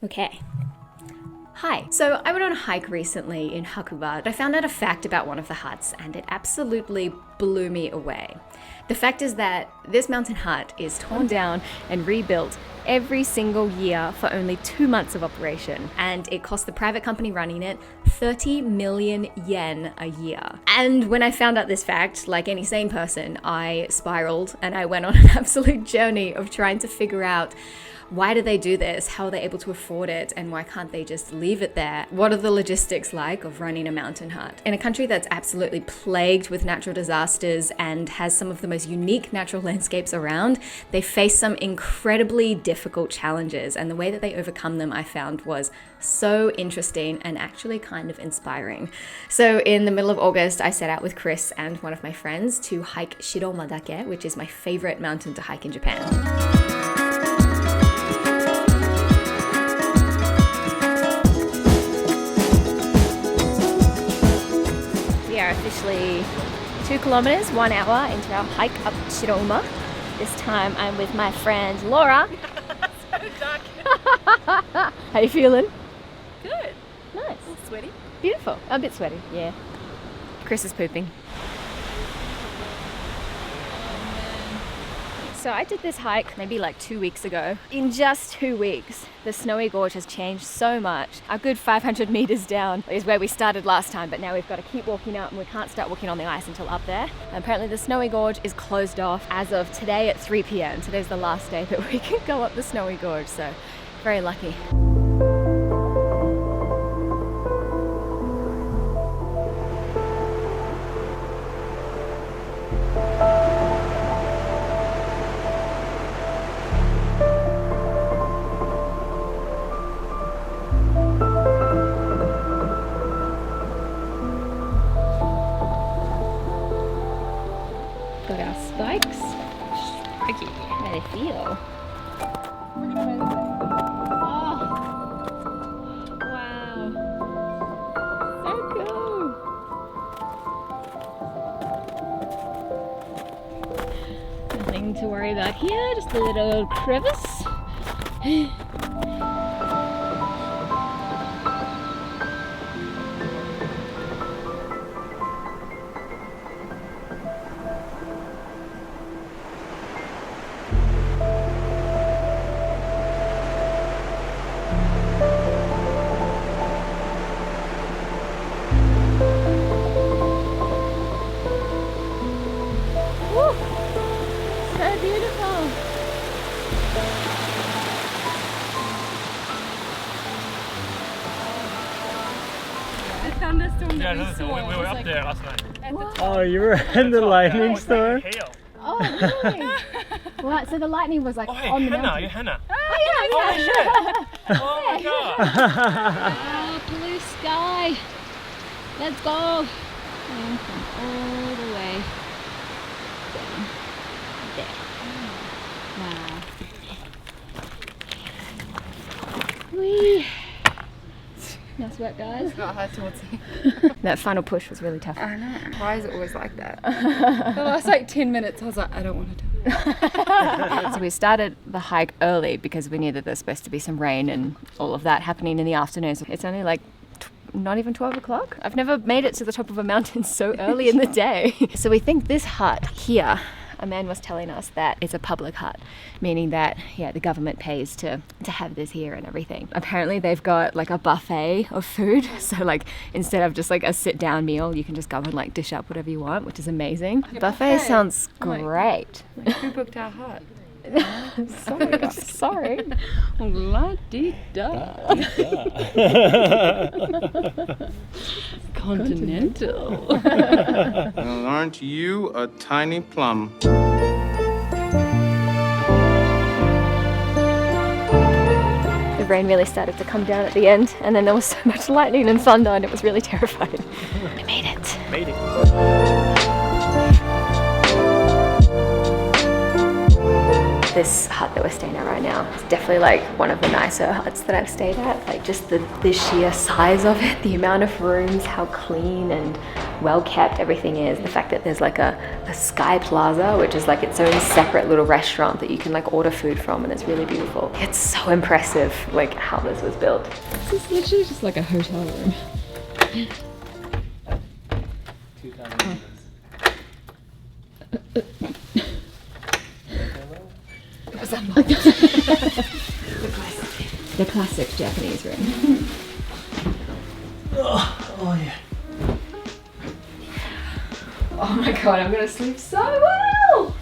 Okay. Hi. So I went on a hike recently in Hakuba. I found out a fact about one of the huts and it absolutely blew me away. The fact is that this mountain hut is torn down and rebuilt every single year for only 2 months of operation, and it cost the private company running it 30 million yen a year. And when I found out this fact, like any sane person, I spiraled and I went on an absolute journey of trying to figure out, why do they do this? How are they able to afford it? And why can't they just leave it there? What are the logistics like of running a mountain hut? In a country that's absolutely plagued with natural disasters and has some of the most unique natural landscapes around, they face some incredibly difficult challenges. And the way that they overcome them, I found, was so interesting and actually kind of inspiring. So in the middle of August, I set out with Chris and one of my friends to hike Shiromadake, which is my favorite mountain to hike in Japan. We are officially 2 kilometers, 1 hour into our hike up Shiroma. This time I'm with my friend Laura. So dark. How you feeling? Good. Nice. A little sweaty. Beautiful. A bit sweaty, yeah. Chris is pooping. So I did this hike maybe like 2 weeks ago. In just 2 weeks, the snowy gorge has changed so much. A good 500 meters down is where we started last time, but now we've got to keep walking up and we can't start walking on the ice until up there. And apparently the snowy gorge is closed off as of today at 3 p.m. Today's the last day that we can go up the snowy gorge, so very lucky. Got our spikes. Spiky. How do they feel? Oh, wow. So cool. Nothing to worry about here, just a little crevice. Woo! So beautiful. The thunderstorm Yeah, that we no, saw we were was up like there last night. at the top. Oh, you were in the lightning storm? Hail. Oh, really? Well, so the lightning was like Oh, hey, on the Hannah, mountain. you're Hannah. Oh, yeah, yeah. Oh my god. Oh, blue sky. Let's go. And come all the way down there. Wow. Whee. Nice work, guys. It's not hard towards you. That final push was really tough. I know. Why is it always like that? The last like 10 minutes I was like, I don't want to do it. So we started the hike early because we knew that there's supposed to be some rain and all of that happening in the afternoons. It's only like not even 12 o'clock. I've never made it to the top of a mountain so early in the day. So we think this hut here, a man was telling us that it's a public hut, meaning that, yeah, the government pays to have this here and everything. Apparently they've got like a buffet of food. So like instead of just like a sit down meal, you can just go and like dish up whatever you want, which is amazing. Yeah, Buffet buffet. sounds Oh my great. Who booked our hut? Sorry, sorry. La-di-da. Continental. Well, aren't you a tiny plum? The rain really started to come down at the end, and then there was so much lightning and thunder, and it was really terrifying. I made it. Made it. this hut that we're staying at right now is definitely like one of the nicer huts that I've stayed at. Like just the sheer size of it, the amount of rooms, how clean and well kept everything is. The fact that there's like a sky plaza, which is like its own separate little restaurant that you can like order food from, and it's really beautiful. It's so impressive like how this was built. This is literally just like a hotel room. The classic Japanese room. Oh yeah. Oh my god, I'm gonna sleep so well!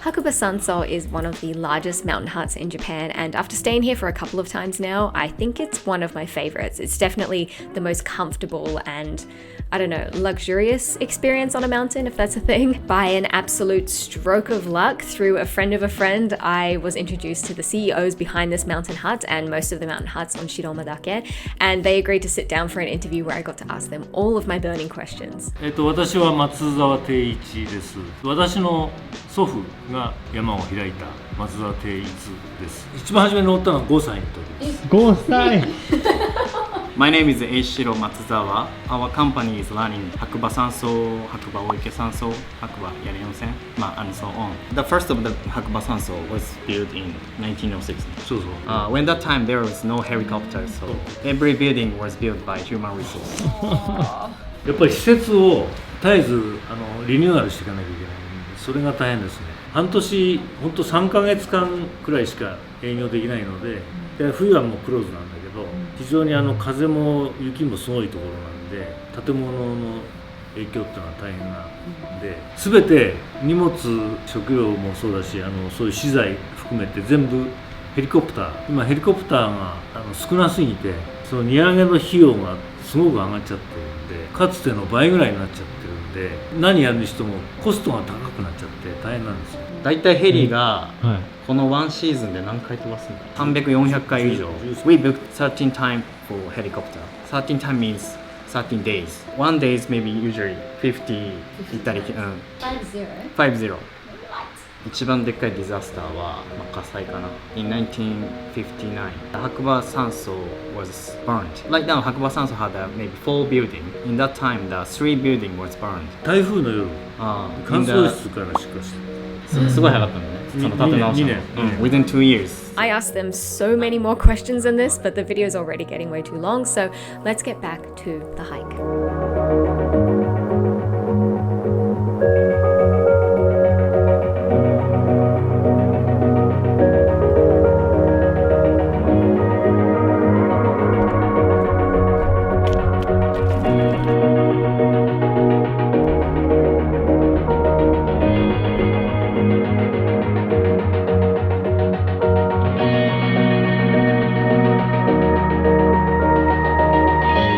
Hakuba Sanso is one of the largest mountain huts in Japan, and after staying here for a couple of times now, I think it's one of my favorites. It's definitely the most comfortable and, I don't know, luxurious experience on a mountain, if that's a thing. By an absolute stroke of luck, through a friend of a friend, I was introduced to the CEOs behind this mountain hut and most of the mountain huts on Shiromadake, and they agreed to sit down for an interview where I got to ask them all of my burning questions. 私は松沢定一です。私の祖父が山を開いた松沢定一です。一番初めに乗ったのは5歳の時です。5歳 My name is Eishiro Matsuzawa. Our company is running Hakuba Sanso, Hakuba Oike Sanso, Hakuba Yari Onsen, and so on. The first of the Hakuba Sanso was built in 1906. そうそう。 When that time there was no helicopter, so every building was built by human resource. やっぱり施設を絶えずリニューアルしていかなきゃいけないんで、それが大変ですね。半年、ほんと3ヶ月間くらいしか営業できないので、冬はもうクローズなんだけど、非常に風も雪もすごいところなんで、建物の影響っていうのは大変なんで、全て荷物、食料もそうだし、そういう資材含めて全部ヘリコプター、今ヘリコプターが少なすぎて、その荷上げの費用がすごく上がっちゃってるんで、かつての倍ぐらいになっちゃってるんで、何やるにしてもコストが高くなっちゃって大変なんですよ。だいたいヘリがこのワンシーズンで何回飛ばすんだ？300、400回以上。We booked 13 times for helicopter. 13 times means 13 days. One day is maybe usually 50行ったり、50。一番でっかいディザスターは、火災かな。In 1959, Hakuba Sanso was burned. Right now, Hakuba Sanso had maybe 4 buildings. In that time, the 3 buildings was burned. 台風の夜、乾燥室から出荷して。すごい早かったんだね。その建て直しの。Within 2 years. I asked them so many more questions than this, but the video is already getting way too long, so let's get back to the hike.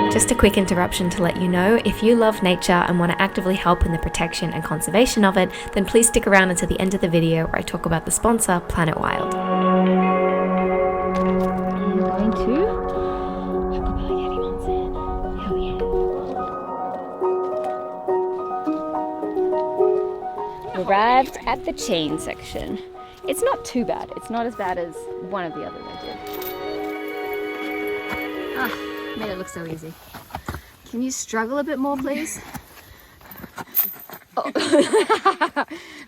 Just a quick interruption to let you know, if you love nature and want to actively help in the protection and conservation of it, then please stick around until the end of the video where I talk about the sponsor, Planet Wild. Going to Arrived at the chain section. It's not too bad. It's not as bad as one of the others I did. Made it look so easy. Can you struggle a bit more, please? Oh.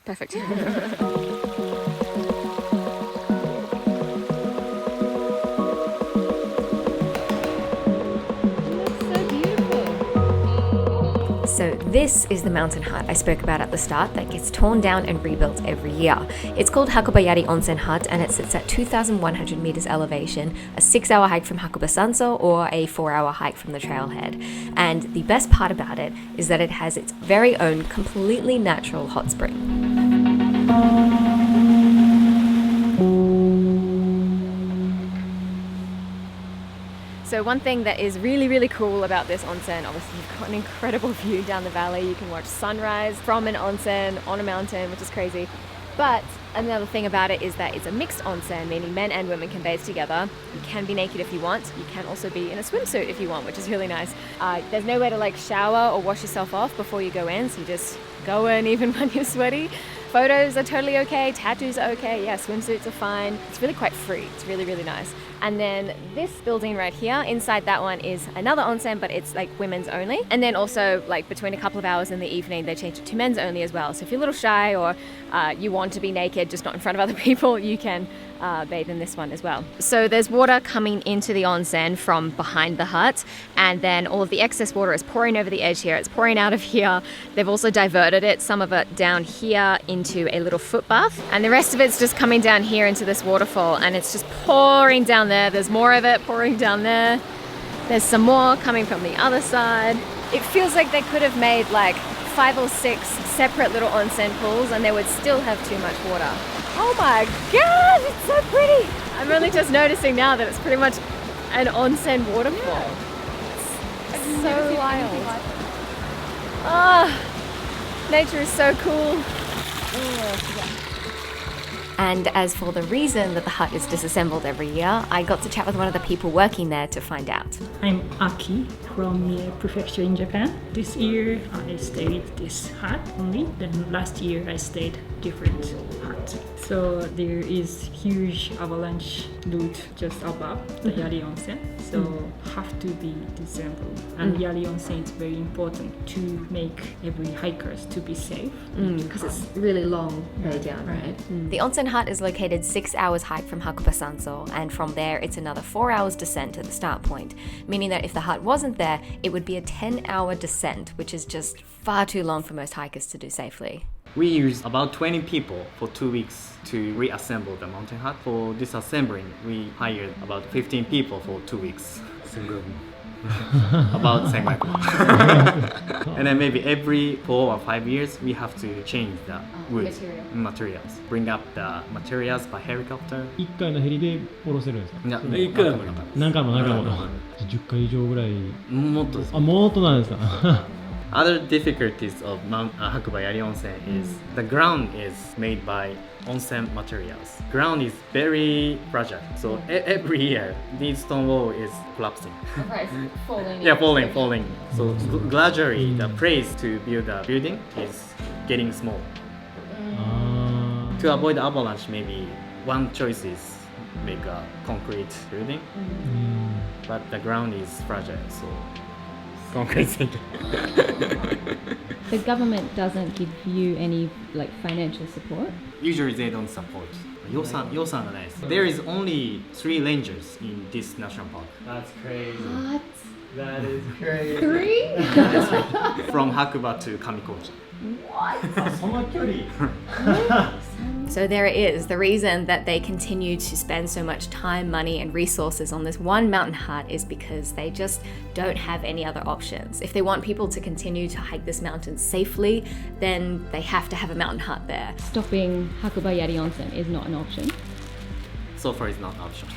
Perfect. So this is the mountain hut I spoke about at the start that gets torn down and rebuilt every year. It's called Hakubayari Onsen Hut and it sits at 2,100 meters elevation, a 6-hour hike from Hakuba Sanso or a 4-hour hike from the trailhead. And the best part about it is that it has its very own completely natural hot spring. So one thing that is really cool about this onsen, obviously you've got an incredible view down the valley. You can watch sunrise from an onsen on a mountain, which is crazy. But another thing about it is that it's a mixed onsen, meaning men and women can bathe together. You can be naked if you want. You can also be in a swimsuit if you want, which is really nice. There's nowhere to like shower or wash yourself off before you go in, so you just go in even when you're sweaty. Photos are totally okay, tattoos are okay, yeah, swimsuits are fine. It's really quite free. It's really, really nice. And then this building right here, inside that one is another onsen, but it's like women's only. And then also like between a couple of hours in the evening, they change it to men's only as well. So if you're a little shy or you want to be naked, just not in front of other people, you can bathe in this one as well. So there's water coming into the onsen from behind the hut, and then all of the excess water is pouring over the edge here. It's pouring out of here. They've also diverted it, some of it down here into a little foot bath, and the rest of it's just coming down here into this waterfall, and it's just pouring down there. There's more of it pouring down there. There's some more coming from the other side. It feels like they could have made like 5 or 6 separate little onsen pools and they would still have too much water. Oh my god, it's so pretty! I'm only just noticing now that it's pretty much an onsen waterfall. It's so wild. Nature is so cool. And as for the reason that the hut is disassembled every year, I got to chat with one of the people working there to find out. I'm Aki from Mie Prefecture in Japan. This year I stayed this hut only. Then last year I stayed different hut. So there is huge avalanche route just above the Yari Onsen. So have to be disassembled. And Yari Onsen is very important to make every hikers to be safe. Because it's really long way down, right? The onsen hut is located 6 hours hike from Hakuba Sanso, and from there it's another 4 hours descent to the start point, meaning that if the hut wasn't there, it would be a 10-hour descent, which is just far too long for most hikers to do safely. We used about 20 people for 2 weeks to reassemble the mountain hut. For disassembling, we hired about 15 people for 2 weeks. About 1500. And then maybe every 4 or 5 years we have to change the wood materials. Bring up the materials by helicopter. 1回のヘリで降ろせるんですか？ 1回は無理。何回も10回以上ぐらい。もっとです。あ、もっとなんですか？ Other difficulties of Mount Hakuba Yari Onsen is the ground is made by onsen materials. Ground is very fragile, so every year the stone wall is collapsing. Okay, falling. Yeah, falling. So gradually the place to build the building is getting small. To avoid avalanche, maybe one choice is make a concrete building, but the ground is fragile, so concrete. The government doesn't give you any like financial support? Usually they don't support. 予算がないです。There is only 3 rangers in this national park. That's crazy. What? That is crazy. 3? From Hakuba to Kamikoji. その距離。 So there it is. The reason that they continue to spend so much time, money, and resources on this one mountain hut is because they just don't have any other options. If they want people to continue to hike this mountain safely, then they have to have a mountain hut there. Stopping Hakuba Yari Onsen is not an option. So far it's not an option.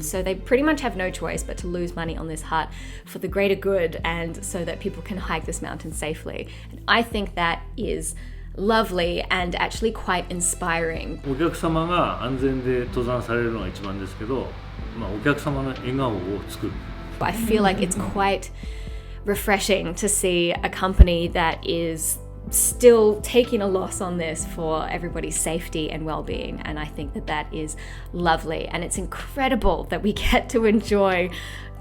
So they pretty much have no choice but to lose money on this hut for the greater good and so that people can hike this mountain safely. And I think that is lovely and actually quite inspiring. お客様が安全で登山されるのが一番ですけど、お客様の笑顔を作る。 I feel like it's quite refreshing to see a company that is still taking a loss on this for everybody's safety and well-being, and I think that that is lovely, and it's incredible that we get to enjoy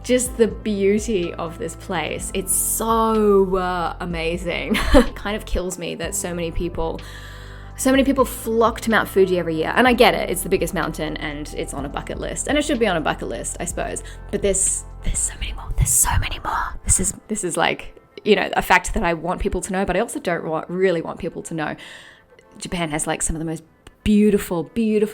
just the beauty of this place. It's so amazing. It kind of kills me that so many people flock to Mount Fuji every year, and I get it, it's the biggest mountain and it's on a bucket list, and it should be on a bucket list, I suppose, but there's so many more. This is like, you know, a fact that I want people to know, but I also don't really want people to know. Japan has like some of the most beautiful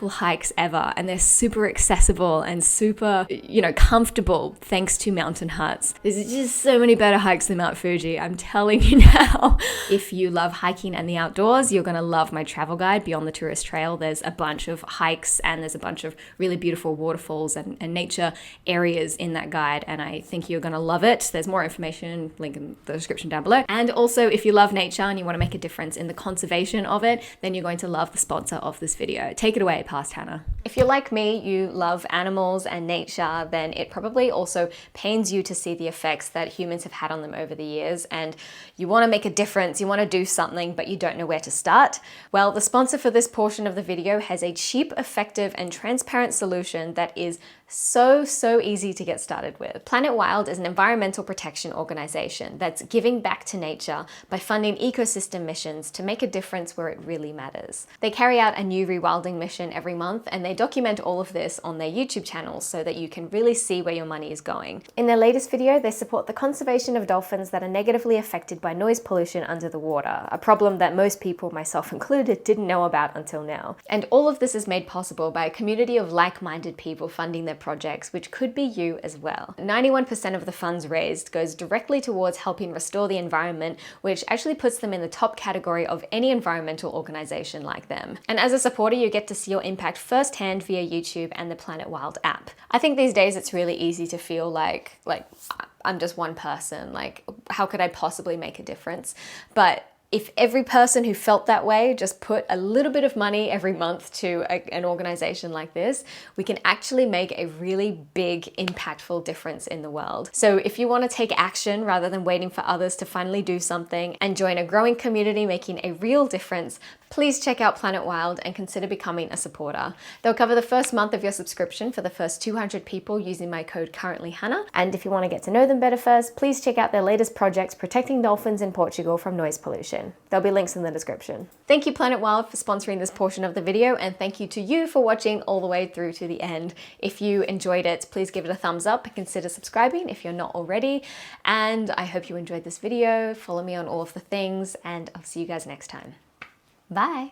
hikes ever, and they're super accessible and super, you know, comfortable thanks to mountain huts. There's just so many better hikes than Mount Fuji, I'm telling you now. If you love hiking and the outdoors, you're gonna love my travel guide, Beyond the Tourist Trail. There's a bunch of hikes and there's a bunch of really beautiful waterfalls and nature areas in that guide, and I think you're gonna love it. There's more information, link in the description down below. And also, if you love nature and you wanna make a difference in the conservation of it, then you're going to love the sponsor of this video. Take it away, Past Hannah. If you're like me, you love animals and nature, then it probably also pains you to see the effects that humans have had on them over the years, and you want to make a difference, you want to do something, but you don't know where to start. Well, the sponsor for this portion of the video has a cheap, effective, and transparent solution that is so easy to get started with. Planet Wild is an environmental protection organization that's giving back to nature by funding ecosystem missions to make a difference where it really matters. They carry out a new rewilding mission every month, and they document all of this on their YouTube channel so that you can really see where your money is going. In their latest video, they support the conservation of dolphins that are negatively affected by noise pollution under the water, a problem that most people, myself included, didn't know about until now. And all of this is made possible by a community of like-minded people funding their projects, which could be you as well. 91% of the funds raised goes directly towards helping restore the environment, which actually puts them in the top category of any environmental organization like them. And as a supporter, you get to see your impact firsthand via YouTube and the Planet Wild app. I think these days it's really easy to feel like I'm just one person, like how could I possibly make a difference? But if every person who felt that way just put a little bit of money every month to an organization like this, we can actually make a really big, impactful difference in the world. So if you want to take action rather than waiting for others to finally do something and join a growing community making a real difference, please check out Planet Wild and consider becoming a supporter. They'll cover the first month of your subscription for the first 200 people using my code CurrentlyHannah. And if you want to get to know them better first, please check out their latest projects protecting dolphins in Portugal from noise pollution. There'll be links in the description. Thank you, Planet Wild, for sponsoring this portion of the video, and thank you to you for watching all the way through to the end. If you enjoyed it, please give it a thumbs up and consider subscribing if you're not already. And I hope you enjoyed this video. Follow me on all of the things, and I'll see you guys next time. Bye.